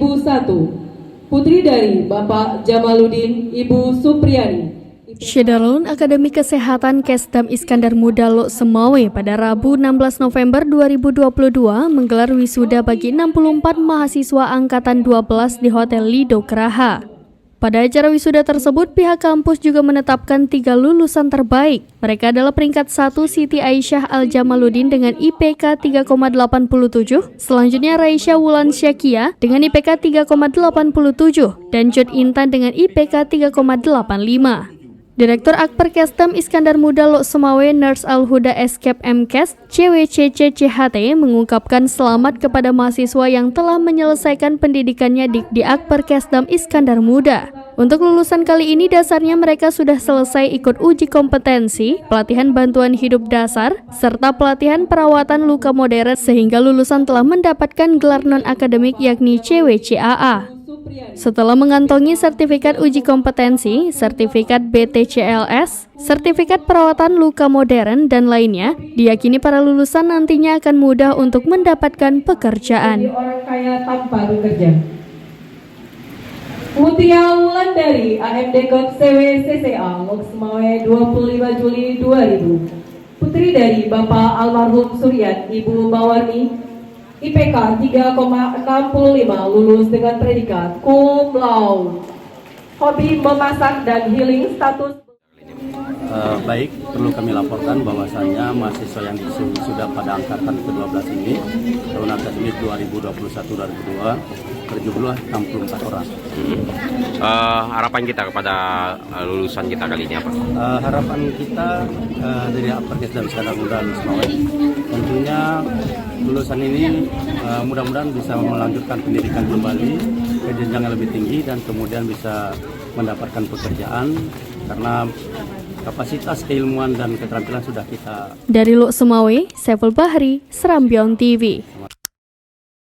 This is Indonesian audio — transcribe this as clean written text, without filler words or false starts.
Ibu 1, putri dari Bapak Jamaluddin, Ibu Supriyani. Syedalun Akademi Kesehatan Kesdam Iskandar Muda Lok Semawe pada Rabu 16 November 2022 menggelar wisuda bagi 64 mahasiswa Angkatan 12 di Hotel Lido Geraha. Pada acara wisuda tersebut, pihak kampus juga menetapkan 3 lulusan terbaik. Mereka adalah peringkat 1 Siti Aisyah Al-Jamaluddin dengan IPK 3,87, selanjutnya Raisya Wulan Syakia dengan IPK 3,87, dan Jod Intan dengan IPK 3,85. Direktur Akper Kesdam Iskandar Muda Lok Semawe Nurse Al-Huda Escape MKes CWCCCHT mengungkapkan selamat kepada mahasiswa yang telah menyelesaikan pendidikannya di Akper Kesdam Iskandar Muda. Untuk lulusan kali ini dasarnya mereka sudah selesai ikut uji kompetensi, pelatihan bantuan hidup dasar, serta pelatihan perawatan luka modern sehingga lulusan telah mendapatkan gelar non-akademik yakni CWCAA. Setelah mengantongi sertifikat uji kompetensi, sertifikat BTCLS, sertifikat perawatan luka modern, dan lainnya, diyakini para lulusan nantinya akan mudah untuk mendapatkan pekerjaan. Jadi orang kaya tanpa bekerja. Mutia Wulandari, AMD Kod CWCCA, Lok Semawe 25 Juli 2000. Putri dari Bapak Almarhum Suryan, Ibu Mawarni, IPK 3,65, lulus dengan predikat cum laude. Hobi memasak dan healing status. Baik, perlu kami laporkan bahwasannya mahasiswa yang sudah pada angkatan ke-12 ini tahun akademik 2021-2022 berjumlah 64 orang. Harapan kita kepada lulusan kita kali ini apa? Harapan kita dari Akper Kesdam Iskandar Muda Lok Semawe tentunya lulusan ini mudah-mudahan bisa melanjutkan pendidikan kembali ke jenjang yang lebih tinggi dan kemudian bisa mendapatkan pekerjaan karena kapasitas keilmuan dan keterampilan sudah kita. Dari Lok Semawe, Saiful Bahri, Serambion TV.